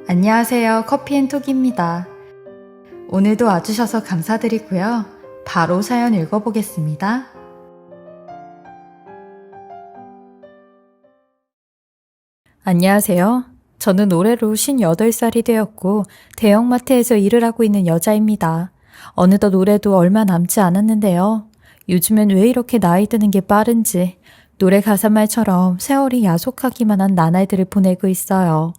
안녕하세요. 커피앤톡입니다. 오늘도 와주셔서 감사드리고요. 바로 사연 읽어보겠습니다. 안녕하세요. 저는 올해로 58살이 되었고 대형마트에서 일을 하고 있는 여자입니다. 어느덧 올해도 얼마 남지 않았는데요. 요즘엔 왜 이렇게 나이 드는 게 빠른지 노래 가사말처럼 세월이 야속하기만 한 나날들을 보내고 있어요.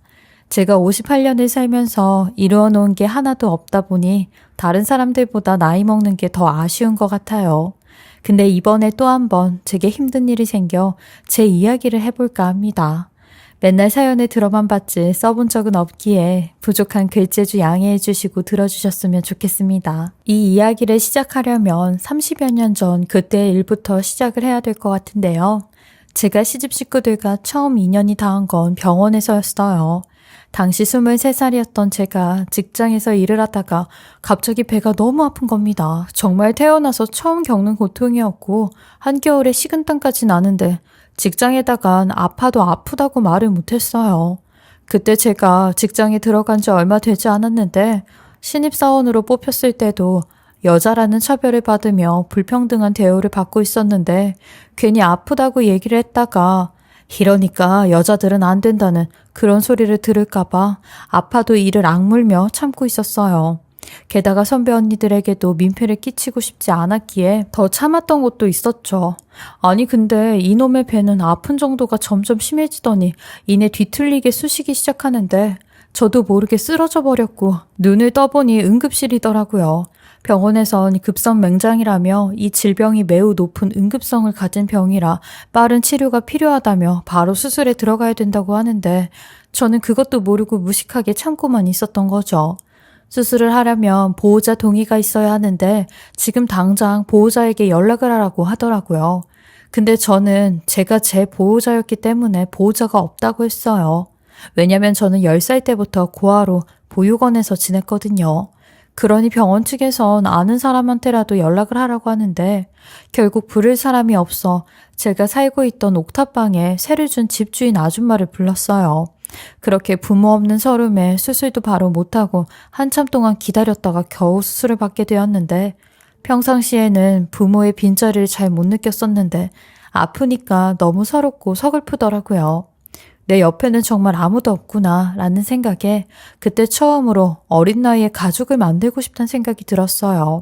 제가 58년을 살면서 이루어 놓은 게 하나도 없다 보니 다른 사람들보다 나이 먹는 게 더 아쉬운 것 같아요. 근데 이번에 또 한 번 제게 힘든 일이 생겨 제 이야기를 해볼까 합니다. 맨날 사연을 들어만 봤지 써본 적은 없기에 부족한 글재주 양해해 주시고 들어주셨으면 좋겠습니다. 이 이야기를 시작하려면 30여 년 전 그때의 일부터 시작을 해야 될 것 같은데요. 제가 시집 식구들과 처음 인연이 닿은 건 병원에서였어요. 당시 23살이었던 제가 직장에서 일을 하다가 갑자기 배가 너무 아픈 겁니다. 정말 태어나서 처음 겪는 고통이었고 한겨울에 식은땀까지 나는데 직장에다간 아파도 아프다고 말을 못했어요. 그때 제가 직장에 들어간 지 얼마 되지 않았는데 신입사원으로 뽑혔을 때도 여자라는 차별을 받으며 불평등한 대우를 받고 있었는데 괜히 아프다고 얘기를 했다가 이러니까 여자들은 안 된다는 그런 소리를 들을까봐 아파도 이를 악물며 참고 있었어요. 게다가 선배 언니들에게도 민폐를 끼치고 싶지 않았기에 더 참았던 것도 있었죠. 아니 근데 이놈의 배는 아픈 정도가 점점 심해지더니 이내 뒤틀리게 쑤시기 시작하는데 저도 모르게 쓰러져 버렸고 눈을 떠보니 응급실이더라고요. 병원에선 급성 맹장이라며 이 질병이 매우 높은 응급성을 가진 병이라 빠른 치료가 필요하다며 바로 수술에 들어가야 된다고 하는데 저는 그것도 모르고 무식하게 참고만 있었던 거죠. 수술을 하려면 보호자 동의가 있어야 하는데 지금 당장 보호자에게 연락을 하라고 하더라고요. 근데 저는 제가 제 보호자였기 때문에 보호자가 없다고 했어요. 왜냐면 저는 10살 때부터 고아로 보육원에서 지냈거든요. 그러니 병원 측에선 아는 사람한테라도 연락을 하라고 하는데 결국 부를 사람이 없어 제가 살고 있던 옥탑방에 세를 준 집주인 아줌마를 불렀어요. 그렇게 부모 없는 서름에 수술도 바로 못하고 한참 동안 기다렸다가 겨우 수술을 받게 되었는데 평상시에는 부모의 빈자리를 잘 못 느꼈었는데 아프니까 너무 서럽고 서글프더라고요. 내 옆에는 정말 아무도 없구나 라는 생각에 그때 처음으로 어린 나이에 가족을 만들고 싶다는 생각이 들었어요.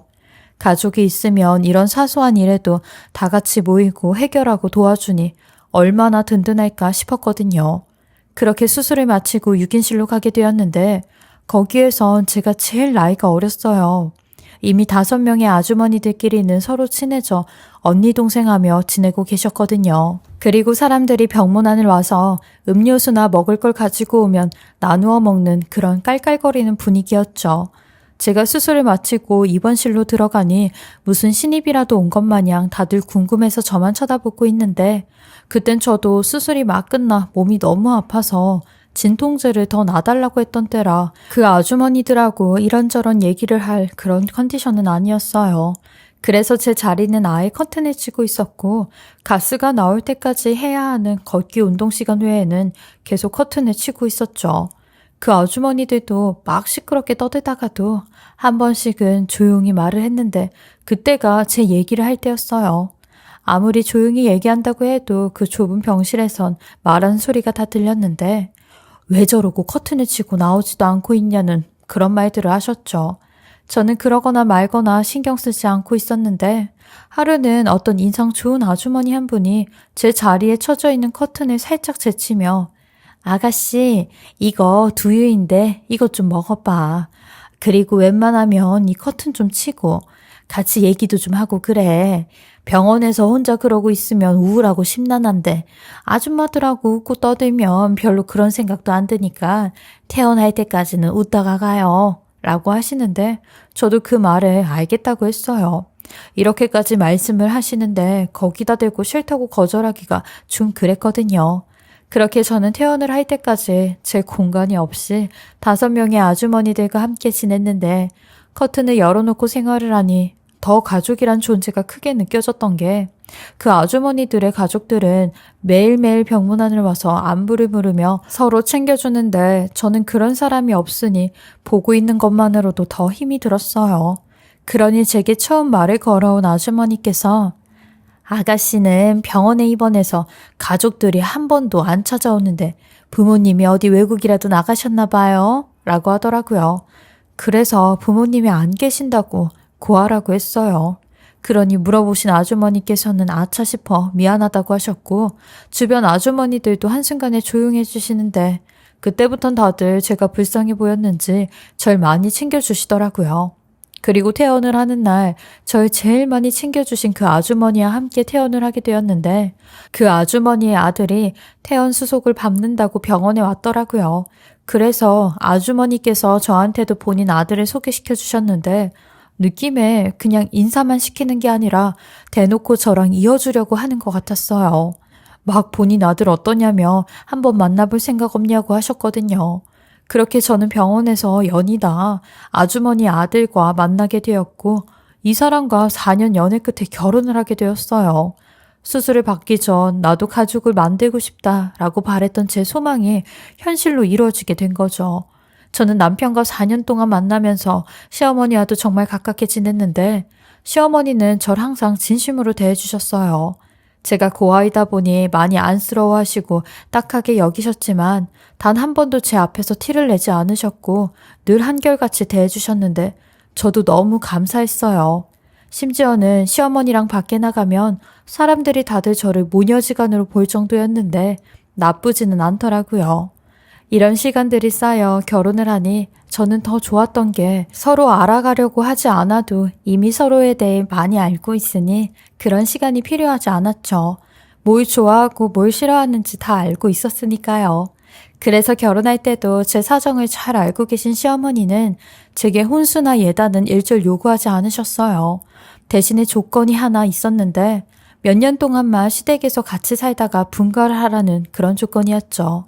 가족이 있으면 이런 사소한 일에도 다 같이 모이고 해결하고 도와주니 얼마나 든든할까 싶었거든요. 그렇게 수술을 마치고 6인실로 가게 되었는데 거기에선 제가 제일 나이가 어렸어요. 이미 5명의 아주머니들끼리는 서로 친해져 언니 동생하며 지내고 계셨거든요. 그리고 사람들이 병문안을 와서 음료수나 먹을 걸 가지고 오면 나누어 먹는 그런 깔깔거리는 분위기였죠. 제가 수술을 마치고 입원실로 들어가니 무슨 신입이라도 온 것 마냥 다들 궁금해서 저만 쳐다보고 있는데 그땐 저도 수술이 막 끝나 몸이 너무 아파서 진통제를 더 놔달라고 했던 때라 그 아주머니들하고 이런저런 얘기를 할 그런 컨디션은 아니었어요. 그래서 제 자리는 아예 커튼을 치고 있었고 가스가 나올 때까지 해야 하는 걷기 운동 시간 외에는 계속 커튼을 치고 있었죠. 그 아주머니들도 막 시끄럽게 떠들다가도 한 번씩은 조용히 말을 했는데 그때가 제 얘기를 할 때였어요. 아무리 조용히 얘기한다고 해도 그 좁은 병실에선 말하는 소리가 다 들렸는데 왜 저러고 커튼을 치고 나오지도 않고 있냐는 그런 말들을 하셨죠. 저는 그러거나 말거나 신경 쓰지 않고 있었는데 하루는 어떤 인상 좋은 아주머니 한 분이 제 자리에 쳐져 있는 커튼을 살짝 제치며 아가씨, 이거 두유인데 이것 좀 먹어봐. 그리고 웬만하면 이 커튼 좀 치고 같이 얘기도 좀 하고 그래. 병원에서 혼자 그러고 있으면 우울하고 심란한데 아줌마들하고 웃고 떠들면 별로 그런 생각도 안 드니까 태어날 때까지는 웃다가 가요. 라고 하시는데 저도 그 말에 알겠다고 했어요. 이렇게까지 말씀을 하시는데 거기다 대고 싫다고 거절하기가 좀 그랬거든요. 그렇게 저는 퇴원을 할 때까지 제 공간이 없이 5명의 아주머니들과 함께 지냈는데 커튼을 열어놓고 생활을 하니 더 가족이란 존재가 크게 느껴졌던 게 그 아주머니들의 가족들은 매일매일 병문안을 와서 안부를 물으며 서로 챙겨주는데 저는 그런 사람이 없으니 보고 있는 것만으로도 더 힘이 들었어요. 그러니 제게 처음 말을 걸어온 아주머니께서 아가씨는 병원에 입원해서 가족들이 한 번도 안 찾아오는데 부모님이 어디 외국이라도 나가셨나 봐요. 라고 하더라고요. 그래서 부모님이 안 계신다고 고하라고 했어요. 그러니 물어보신 아주머니께서는 아차 싶어 미안하다고 하셨고 주변 아주머니들도 한순간에 조용해 주시는데 그때부턴 다들 제가 불쌍해 보였는지 절 많이 챙겨주시더라고요. 그리고 퇴원을 하는 날 절 제일 많이 챙겨주신 그 아주머니와 함께 퇴원을 하게 되었는데 그 아주머니의 아들이 퇴원 수속을 밟는다고 병원에 왔더라고요. 그래서 아주머니께서 저한테도 본인 아들을 소개시켜 주셨는데 느낌에 그냥 인사만 시키는 게 아니라 대놓고 저랑 이어주려고 하는 것 같았어요. 막 본인 아들 어떠냐며 한번 만나볼 생각 없냐고 하셨거든요. 그렇게 저는 병원에서 연이다 아주머니 아들과 만나게 되었고 이 사람과 4년 연애 끝에 결혼을 하게 되었어요. 수술을 받기 전 나도 가족을 만들고 싶다라고 바랬던 제 소망이 현실로 이루어지게 된 거죠. 저는 남편과 4년 동안 만나면서 시어머니와도 정말 가깝게 지냈는데 시어머니는 절 항상 진심으로 대해주셨어요. 제가 고아이다 보니 많이 안쓰러워하시고 딱하게 여기셨지만 단 한 번도 제 앞에서 티를 내지 않으셨고 늘 한결같이 대해주셨는데 저도 너무 감사했어요. 심지어는 시어머니랑 밖에 나가면 사람들이 다들 저를 모녀지간으로 볼 정도였는데 나쁘지는 않더라고요. 이런 시간들이 쌓여 결혼을 하니 저는 더 좋았던 게 서로 알아가려고 하지 않아도 이미 서로에 대해 많이 알고 있으니 그런 시간이 필요하지 않았죠. 뭘 좋아하고 뭘 싫어하는지 다 알고 있었으니까요. 그래서 결혼할 때도 제 사정을 잘 알고 계신 시어머니는 제게 혼수나 예단은 일절 요구하지 않으셨어요. 대신에 조건이 하나 있었는데 몇 년 동안만 시댁에서 같이 살다가 분가를 하라는 그런 조건이었죠.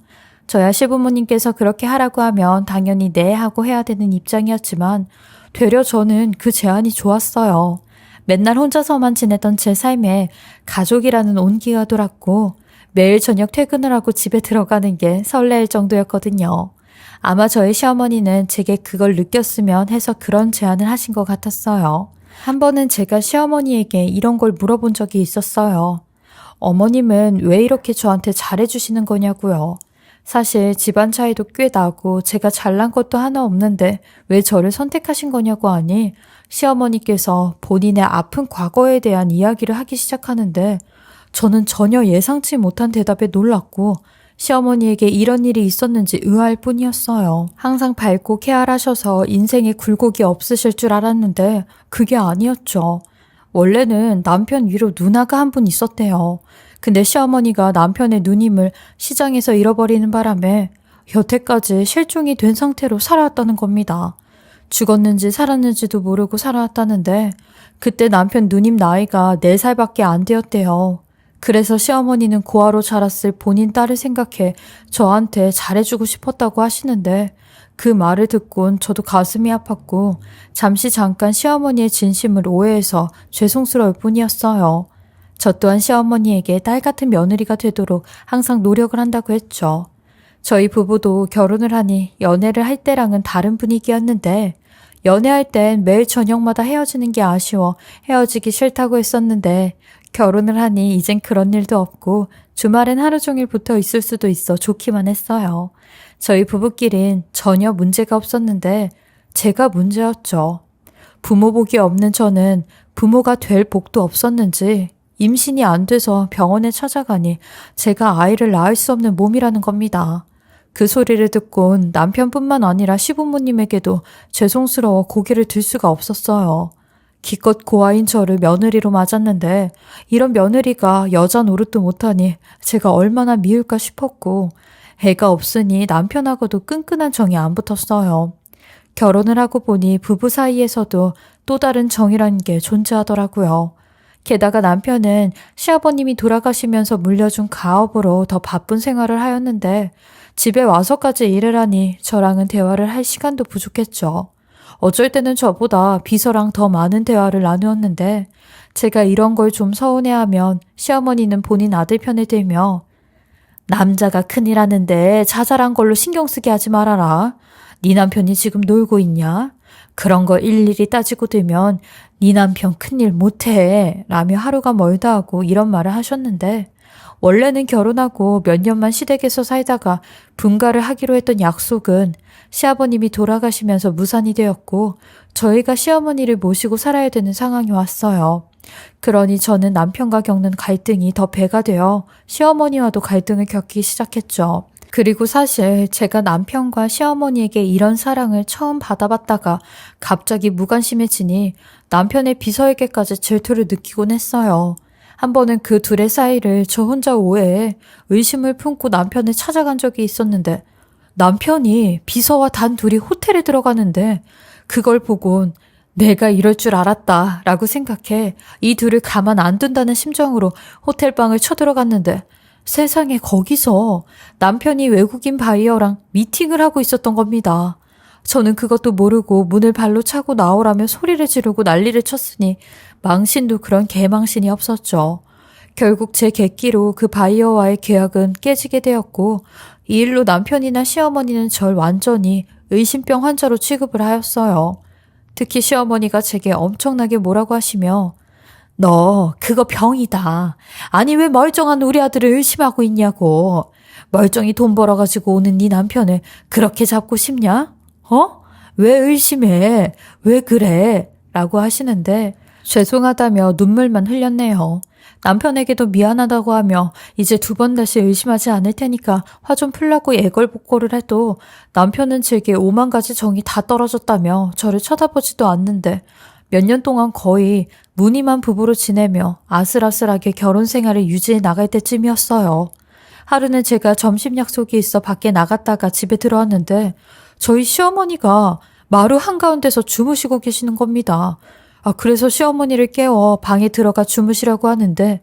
저야 시부모님께서 그렇게 하라고 하면 당연히 네 하고 해야 되는 입장이었지만 되려 저는 그 제안이 좋았어요. 맨날 혼자서만 지내던 제 삶에 가족이라는 온기가 돌았고 매일 저녁 퇴근을 하고 집에 들어가는 게 설레일 정도였거든요. 아마 저희 시어머니는 제게 그걸 느꼈으면 해서 그런 제안을 하신 것 같았어요. 한 번은 제가 시어머니에게 이런 걸 물어본 적이 있었어요. 어머님은 왜 이렇게 저한테 잘해주시는 거냐고요. 사실 집안 차이도 꽤 나고 제가 잘난 것도 하나 없는데 왜 저를 선택하신 거냐고 하니 시어머니께서 본인의 아픈 과거에 대한 이야기를 하기 시작하는데 저는 전혀 예상치 못한 대답에 놀랐고 시어머니에게 이런 일이 있었는지 의아할 뿐이었어요. 항상 밝고 쾌활하셔서 인생에 굴곡이 없으실 줄 알았는데 그게 아니었죠. 원래는 남편 위로 누나가 한 분 있었대요. 근데 시어머니가 남편의 누님을 시장에서 잃어버리는 바람에 여태까지 실종이 된 상태로 살아왔다는 겁니다. 죽었는지 살았는지도 모르고 살아왔다는데 그때 남편 누님 나이가 4살밖에 안 되었대요. 그래서 시어머니는 고아로 자랐을 본인 딸을 생각해 저한테 잘해주고 싶었다고 하시는데 그 말을 듣곤 저도 가슴이 아팠고 잠깐 시어머니의 진심을 오해해서 죄송스러울 뿐이었어요. 저 또한 시어머니에게 딸 같은 며느리가 되도록 항상 노력을 한다고 했죠. 저희 부부도 결혼을 하니 연애를 할 때랑은 다른 분위기였는데 연애할 땐 매일 저녁마다 헤어지는 게 아쉬워 헤어지기 싫다고 했었는데 결혼을 하니 이젠 그런 일도 없고 주말엔 하루 종일 붙어 있을 수도 있어 좋기만 했어요. 저희 부부끼린 전혀 문제가 없었는데 제가 문제였죠. 부모 복이 없는 저는 부모가 될 복도 없었는지 임신이 안 돼서 병원에 찾아가니 제가 아이를 낳을 수 없는 몸이라는 겁니다. 그 소리를 듣곤 남편뿐만 아니라 시부모님에게도 죄송스러워 고개를 들 수가 없었어요. 기껏 고아인 저를 며느리로 맞았는데 이런 며느리가 여자 노릇도 못하니 제가 얼마나 미울까 싶었고 애가 없으니 남편하고도 끈끈한 정이 안 붙었어요. 결혼을 하고 보니 부부 사이에서도 또 다른 정이라는 게 존재하더라고요. 게다가 남편은 시아버님이 돌아가시면서 물려준 가업으로 더 바쁜 생활을 하였는데 집에 와서까지 일을 하니 저랑은 대화를 할 시간도 부족했죠. 어쩔 때는 저보다 비서랑 더 많은 대화를 나누었는데 제가 이런 걸 좀 서운해하면 시어머니는 본인 아들 편에 들며 남자가 큰일 하는데 자잘한 걸로 신경 쓰게 하지 말아라. 네 남편이 지금 놀고 있냐? 그런 거 일일이 따지고 들면 네 남편 큰일 못해 라며 하루가 멀다 하고 이런 말을 하셨는데 원래는 결혼하고 몇 년만 시댁에서 살다가 분가를 하기로 했던 약속은 시아버님이 돌아가시면서 무산이 되었고 저희가 시어머니를 모시고 살아야 되는 상황이 왔어요. 그러니 저는 남편과 겪는 갈등이 더 배가 되어 시어머니와도 갈등을 겪기 시작했죠. 그리고 사실 제가 남편과 시어머니에게 이런 사랑을 처음 받아봤다가 갑자기 무관심해지니 남편의 비서에게까지 질투를 느끼곤 했어요. 한 번은 그 둘의 사이를 저 혼자 오해해 의심을 품고 남편을 찾아간 적이 있었는데 남편이 비서와 단 둘이 호텔에 들어가는데 그걸 보곤 내가 이럴 줄 알았다 라고 생각해 이 둘을 가만 안 둔다는 심정으로 호텔방을 쳐들어갔는데 세상에 거기서 남편이 외국인 바이어랑 미팅을 하고 있었던 겁니다. 저는 그것도 모르고 문을 발로 차고 나오라며 소리를 지르고 난리를 쳤으니 망신도 그런 개망신이 없었죠. 결국 제 객기로 그 바이어와의 계약은 깨지게 되었고 이 일로 남편이나 시어머니는 절 완전히 의심병 환자로 취급을 하였어요. 특히 시어머니가 제게 엄청나게 뭐라고 하시며 너 그거 병이다. 아니 왜 멀쩡한 우리 아들을 의심하고 있냐고. 멀쩡히 돈 벌어가지고 오는 네 남편을 그렇게 잡고 싶냐? 왜 의심해? 왜 그래? 라고 하시는데 죄송하다며 눈물만 흘렸네요. 남편에게도 미안하다고 하며 이제 두 번 다시 의심하지 않을 테니까 화 좀 풀라고 애걸복걸을 해도 남편은 제게 오만 가지 정이 다 떨어졌다며 저를 쳐다보지도 않는데 몇 년 동안 거의 무늬만 부부로 지내며 아슬아슬하게 결혼 생활을 유지해 나갈 때쯤이었어요. 하루는 제가 점심 약속이 있어 밖에 나갔다가 집에 들어왔는데 저희 시어머니가 마루 한가운데서 주무시고 계시는 겁니다. 그래서 시어머니를 깨워 방에 들어가 주무시라고 하는데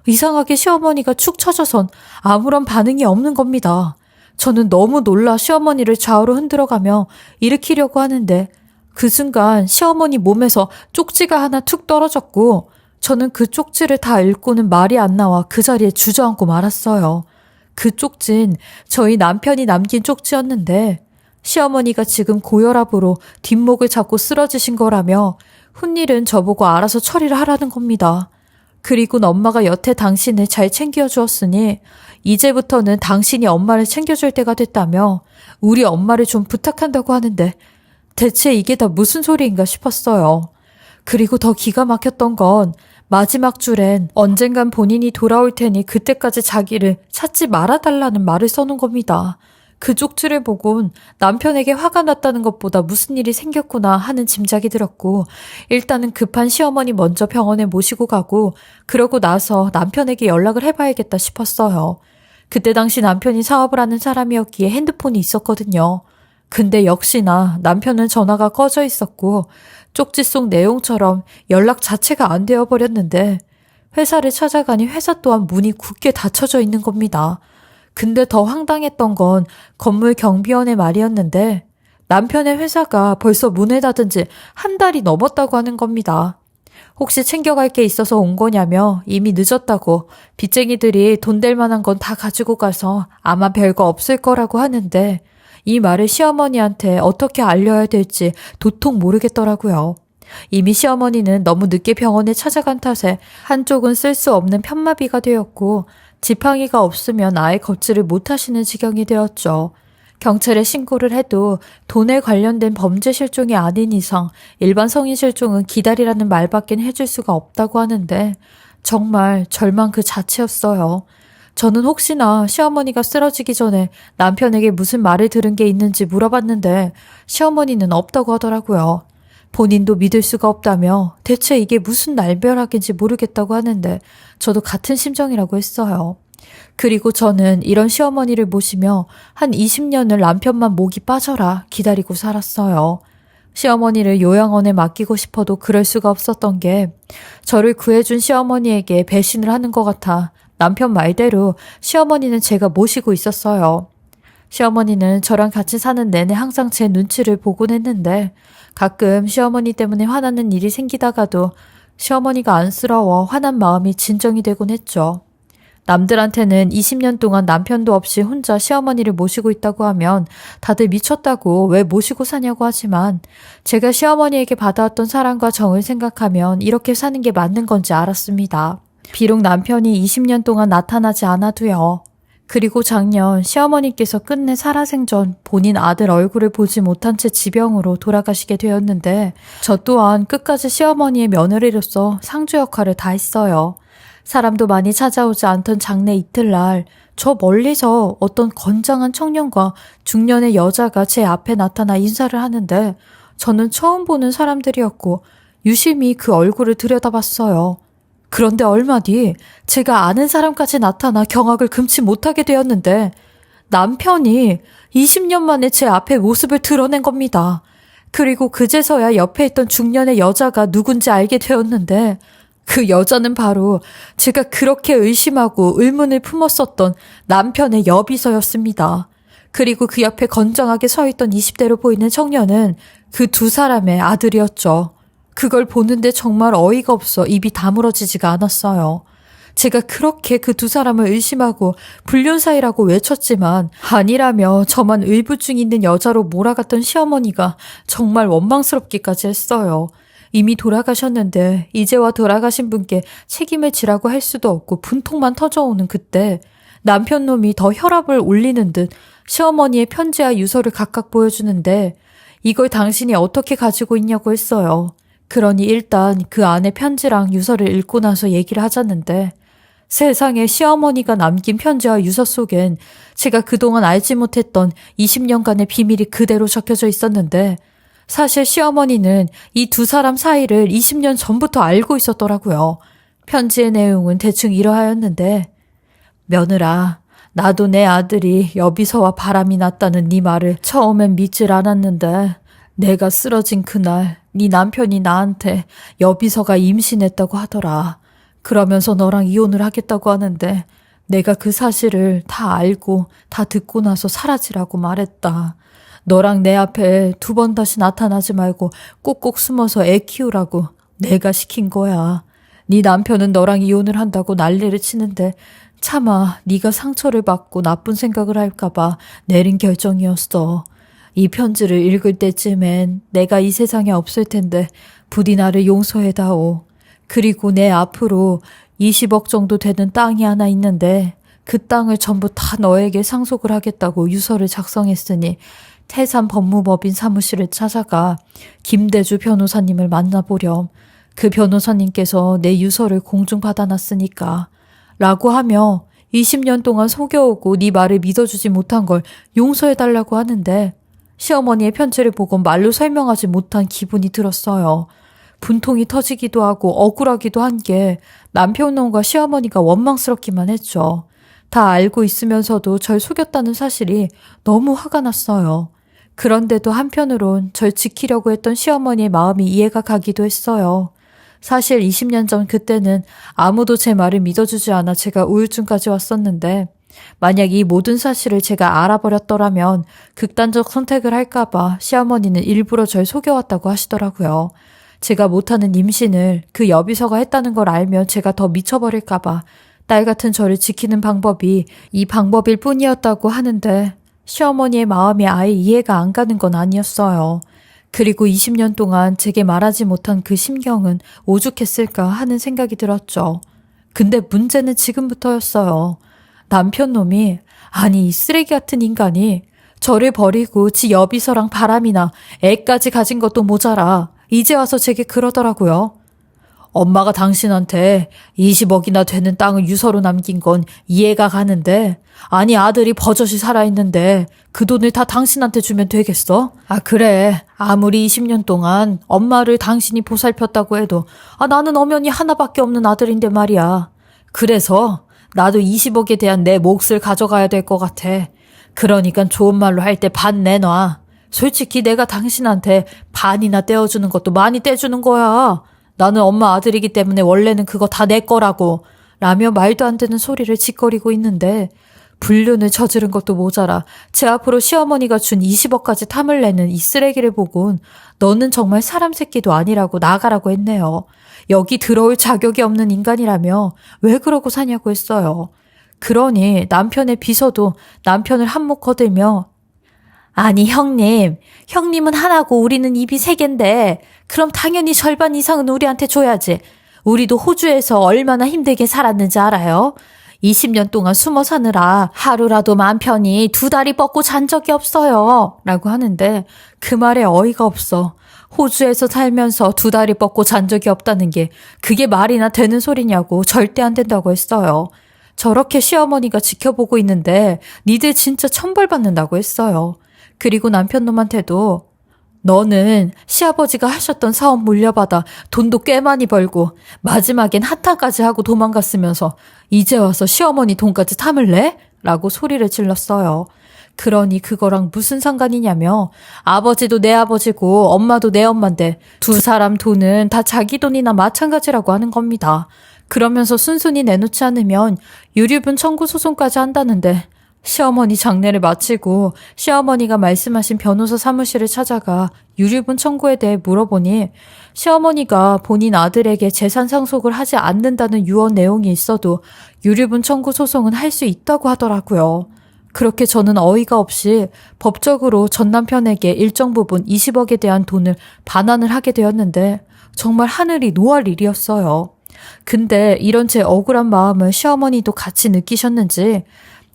이상하게 시어머니가 축 처져선 아무런 반응이 없는 겁니다. 저는 너무 놀라 시어머니를 좌우로 흔들어가며 일으키려고 하는데 그 순간 시어머니 몸에서 쪽지가 하나 툭 떨어졌고 저는 그 쪽지를 다 읽고는 말이 안 나와 그 자리에 주저앉고 말았어요. 그 쪽지는 저희 남편이 남긴 쪽지였는데 시어머니가 지금 고혈압으로 뒷목을 잡고 쓰러지신 거라며 훈일은 저보고 알아서 처리를 하라는 겁니다. 그리고 엄마가 여태 당신을 잘 챙겨주었으니 이제부터는 당신이 엄마를 챙겨줄 때가 됐다며 우리 엄마를 좀 부탁한다고 하는데 대체 이게 다 무슨 소리인가 싶었어요. 그리고 더 기가 막혔던 건 마지막 줄엔 언젠간 본인이 돌아올 테니 그때까지 자기를 찾지 말아달라는 말을 써놓은 겁니다. 그 쪽지를 보곤 남편에게 화가 났다는 것보다 무슨 일이 생겼구나 하는 짐작이 들었고 일단은 급한 시어머니 먼저 병원에 모시고 가고 그러고 나서 남편에게 연락을 해봐야겠다 싶었어요. 그때 당시 남편이 사업을 하는 사람이었기에 핸드폰이 있었거든요. 근데 역시나 남편은 전화가 꺼져 있었고 쪽지 속 내용처럼 연락 자체가 안 되어버렸는데 회사를 찾아가니 회사 또한 문이 굳게 닫혀져 있는 겁니다. 근데 더 황당했던 건 건물 경비원의 말이었는데 남편의 회사가 벌써 문을 닫은 지 한 달이 넘었다고 하는 겁니다. 혹시 챙겨갈 게 있어서 온 거냐며 이미 늦었다고 빚쟁이들이 돈 될 만한 건 다 가지고 가서 아마 별거 없을 거라고 하는데 이 말을 시어머니한테 어떻게 알려야 될지 도통 모르겠더라고요. 이미 시어머니는 너무 늦게 병원에 찾아간 탓에 한쪽은 쓸 수 없는 편마비가 되었고 지팡이가 없으면 아예 걷지를 못하시는 지경이 되었죠. 경찰에 신고를 해도 돈에 관련된 범죄 실종이 아닌 이상 일반 성인 실종은 기다리라는 말밖엔 해줄 수가 없다고 하는데 정말 절망 그 자체였어요. 저는 혹시나 시어머니가 쓰러지기 전에 남편에게 무슨 말을 들은 게 있는지 물어봤는데 시어머니는 없다고 하더라고요. 본인도 믿을 수가 없다며 대체 이게 무슨 날벼락인지 모르겠다고 하는데 저도 같은 심정이라고 했어요. 그리고 저는 이런 시어머니를 모시며 한 20년을 남편만 목이 빠져라 기다리고 살았어요. 시어머니를 요양원에 맡기고 싶어도 그럴 수가 없었던 게 저를 구해준 시어머니에게 배신을 하는 것 같아 남편 말대로 시어머니는 제가 모시고 있었어요. 시어머니는 저랑 같이 사는 내내 항상 제 눈치를 보곤 했는데 가끔 시어머니 때문에 화나는 일이 생기다가도 시어머니가 안쓰러워 화난 마음이 진정이 되곤 했죠. 남들한테는 20년 동안 남편도 없이 혼자 시어머니를 모시고 있다고 하면 다들 미쳤다고 왜 모시고 사냐고 하지만 제가 시어머니에게 받아왔던 사랑과 정을 생각하면 이렇게 사는 게 맞는 건지 알았습니다. 비록 남편이 20년 동안 나타나지 않아도요. 그리고 작년 시어머니께서 끝내 살아생전 본인 아들 얼굴을 보지 못한 채 지병으로 돌아가시게 되었는데 저 또한 끝까지 시어머니의 며느리로서 상주 역할을 다 했어요. 사람도 많이 찾아오지 않던 장례 이틀날 저 멀리서 어떤 건장한 청년과 중년의 여자가 제 앞에 나타나 인사를 하는데 저는 처음 보는 사람들이었고 유심히 그 얼굴을 들여다봤어요. 그런데 얼마 뒤 제가 아는 사람까지 나타나 경악을 금치 못하게 되었는데 남편이 20년 만에 제 앞에 모습을 드러낸 겁니다. 그리고 그제서야 옆에 있던 중년의 여자가 누군지 알게 되었는데 그 여자는 바로 제가 그렇게 의심하고 의문을 품었었던 남편의 여비서였습니다. 그리고 그 옆에 건장하게 서 있던 20대로 보이는 청년은 그 두 사람의 아들이었죠. 그걸 보는데 정말 어이가 없어 입이 다물어지지가 않았어요. 제가 그렇게 그 두 사람을 의심하고 불륜 사이라고 외쳤지만 아니라며 저만 의부증 있는 여자로 몰아갔던 시어머니가 정말 원망스럽기까지 했어요. 이미 돌아가셨는데 이제와 돌아가신 분께 책임을 지라고 할 수도 없고 분통만 터져오는 그때 남편 놈이 더 혈압을 올리는 듯 시어머니의 편지와 유서를 각각 보여주는데 이걸 당신이 어떻게 가지고 있냐고 했어요. 그러니 일단 그 안에 편지랑 유서를 읽고 나서 얘기를 하자는데 세상에 시어머니가 남긴 편지와 유서 속엔 제가 그동안 알지 못했던 20년간의 비밀이 그대로 적혀져 있었는데 사실 시어머니는 이 두 사람 사이를 20년 전부터 알고 있었더라고요. 편지의 내용은 대충 이러하였는데 며느라, 나도 내 아들이 여비서와 바람이 났다는 네 말을 처음엔 믿질 않았는데 내가 쓰러진 그날 네 남편이 나한테 여비서가 임신했다고 하더라. 그러면서 너랑 이혼을 하겠다고 하는데 내가 그 사실을 다 알고 다 듣고 나서 사라지라고 말했다. 너랑 내 앞에 두 번 다시 나타나지 말고 꼭꼭 숨어서 애 키우라고 내가 시킨 거야. 네 남편은 너랑 이혼을 한다고 난리를 치는데 차마 네가 상처를 받고 나쁜 생각을 할까 봐 내린 결정이었어. 이 편지를 읽을 때쯤엔 내가 이 세상에 없을 텐데 부디 나를 용서해다오. 그리고 내 앞으로 20억 정도 되는 땅이 하나 있는데 그 땅을 전부 다 너에게 상속을 하겠다고 유서를 작성했으니 태산 법무법인 사무실을 찾아가 김대주 변호사님을 만나보렴. 그 변호사님께서 내 유서를 공중받아놨으니까 라고 하며 20년 동안 속여오고 네 말을 믿어주지 못한 걸 용서해달라고 하는데 시어머니의 편지를 보고 말로 설명하지 못한 기분이 들었어요. 분통이 터지기도 하고 억울하기도 한 게 남편놈과 시어머니가 원망스럽기만 했죠. 다 알고 있으면서도 절 속였다는 사실이 너무 화가 났어요. 그런데도 한편으론 절 지키려고 했던 시어머니의 마음이 이해가 가기도 했어요. 사실 20년 전 그때는 아무도 제 말을 믿어주지 않아 제가 우울증까지 왔었는데 만약 이 모든 사실을 제가 알아버렸더라면 극단적 선택을 할까봐 시어머니는 일부러 절 속여왔다고 하시더라고요. 제가 못하는 임신을 그 여비서가 했다는 걸 알면 제가 더 미쳐버릴까봐 딸 같은 저를 지키는 방법이 이 방법일 뿐이었다고 하는데 시어머니의 마음이 아예 이해가 안 가는 건 아니었어요. 그리고 20년 동안 제게 말하지 못한 그 심경은 오죽했을까 하는 생각이 들었죠. 근데 문제는 지금부터였어요. 남편 놈이 아니 이 쓰레기 같은 인간이 저를 버리고 지 여비서랑 바람이나 애까지 가진 것도 모자라 이제 와서 제게 그러더라고요. 엄마가 당신한테 20억이나 되는 땅을 유서로 남긴 건 이해가 가는데 아니 아들이 버젓이 살아있는데 그 돈을 다 당신한테 주면 되겠어? 아 그래 아무리 20년 동안 엄마를 당신이 보살폈다고 해도 나는 엄연히 하나밖에 없는 아들인데 말이야. 그래서 나도 20억에 대한 내 몫을 가져가야 될 것 같아. 그러니까 좋은 말로 할 때 반 내놔. 솔직히 내가 당신한테 반이나 떼어주는 것도 많이 떼주는 거야. 나는 엄마 아들이기 때문에 원래는 그거 다 내 거라고 라며 말도 안 되는 소리를 짓거리고 있는데 불륜을 저지른 것도 모자라 제 앞으로 시어머니가 준 20억까지 탐을 내는 이 쓰레기를 보곤 너는 정말 사람 새끼도 아니라고 나가라고 했네요. 여기 들어올 자격이 없는 인간이라며 왜 그러고 사냐고 했어요. 그러니 남편의 비서도 남편을 한몫 거들며 아니 형님은 하나고 우리는 입이 세 갠데 그럼 당연히 절반 이상은 우리한테 줘야지. 우리도 호주에서 얼마나 힘들게 살았는지 알아요? 20년 동안 숨어 사느라 하루라도 맘 편히 두 다리 뻗고 잔 적이 없어요. 라고 하는데 그 말에 어이가 없어. 호주에서 살면서 두 다리 뻗고 잔 적이 없다는 게 그게 말이나 되는 소리냐고 절대 안 된다고 했어요. 저렇게 시어머니가 지켜보고 있는데 니들 진짜 천벌 받는다고 했어요. 그리고 남편놈한테도 너는 시아버지가 하셨던 사업 물려받아 돈도 꽤 많이 벌고 마지막엔 한탄까지 하고 도망갔으면서 이제 와서 시어머니 돈까지 탐을 내? 라고 소리를 질렀어요. 그러니 그거랑 무슨 상관이냐며 아버지도 내 아버지고 엄마도 내 엄마인데 두 사람 돈은 다 자기 돈이나 마찬가지라고 하는 겁니다. 그러면서 순순히 내놓지 않으면 유류분 청구 소송까지 한다는데 시어머니 장례를 마치고 시어머니가 말씀하신 변호사 사무실을 찾아가 유류분 청구에 대해 물어보니 시어머니가 본인 아들에게 재산 상속을 하지 않는다는 유언 내용이 있어도 유류분 청구 소송은 할 수 있다고 하더라고요. 그렇게 저는 어이가 없이 법적으로 전 남편에게 일정 부분 20억에 대한 돈을 반환을 하게 되었는데 정말 하늘이 노할 일이었어요. 근데 이런 제 억울한 마음을 시어머니도 같이 느끼셨는지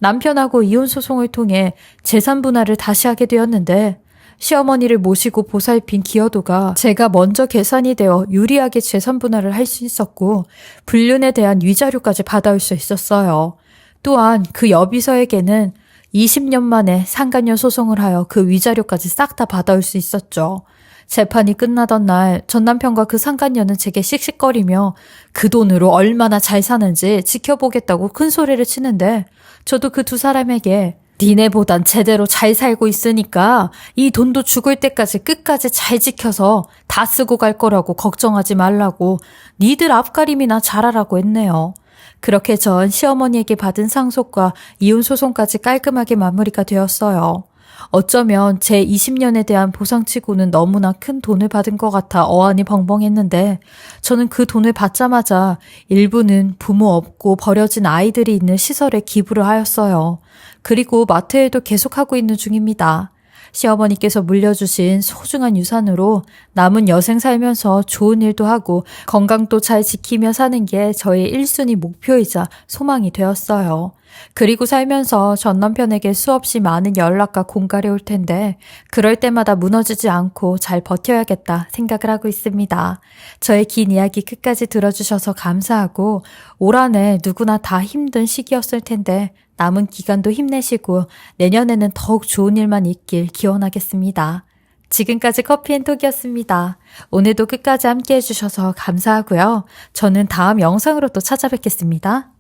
남편하고 이혼소송을 통해 재산 분할을 다시 하게 되었는데 시어머니를 모시고 보살핀 기여도가 제가 먼저 계산이 되어 유리하게 재산 분할을 할 수 있었고 불륜에 대한 위자료까지 받아올 수 있었어요. 또한 그 여비서에게는 20년 만에 상간녀 소송을 하여 그 위자료까지 싹 다 받아올 수 있었죠. 재판이 끝나던 날 전 남편과 그 상간녀는 제게 씩씩거리며 그 돈으로 얼마나 잘 사는지 지켜보겠다고 큰 소리를 치는데 저도 그 두 사람에게 니네보단 제대로 잘 살고 있으니까 이 돈도 죽을 때까지 끝까지 잘 지켜서 다 쓰고 갈 거라고 걱정하지 말라고 니들 앞가림이나 잘하라고 했네요. 그렇게 전 시어머니에게 받은 상속과 이혼 소송까지 깔끔하게 마무리가 되었어요. 어쩌면 제 20년에 대한 보상치고는 너무나 큰 돈을 받은 것 같아 어안이 벙벙했는데 저는 그 돈을 받자마자 일부는 부모 없고 버려진 아이들이 있는 시설에 기부를 하였어요. 그리고 마트에도 계속하고 있는 중입니다. 시어머니께서 물려주신 소중한 유산으로 남은 여생 살면서 좋은 일도 하고 건강도 잘 지키며 사는 게 저의 1순위 목표이자 소망이 되었어요. 그리고 살면서 전 남편에게 수없이 많은 연락과 공갈이 올 텐데 그럴 때마다 무너지지 않고 잘 버텨야겠다 생각을 하고 있습니다. 저의 긴 이야기 끝까지 들어주셔서 감사하고 올 한해 누구나 다 힘든 시기였을 텐데 남은 기간도 힘내시고 내년에는 더욱 좋은 일만 있길 기원하겠습니다. 지금까지 커피앤톡이었습니다. 오늘도 끝까지 함께 해주셔서 감사하고요. 저는 다음 영상으로 또 찾아뵙겠습니다.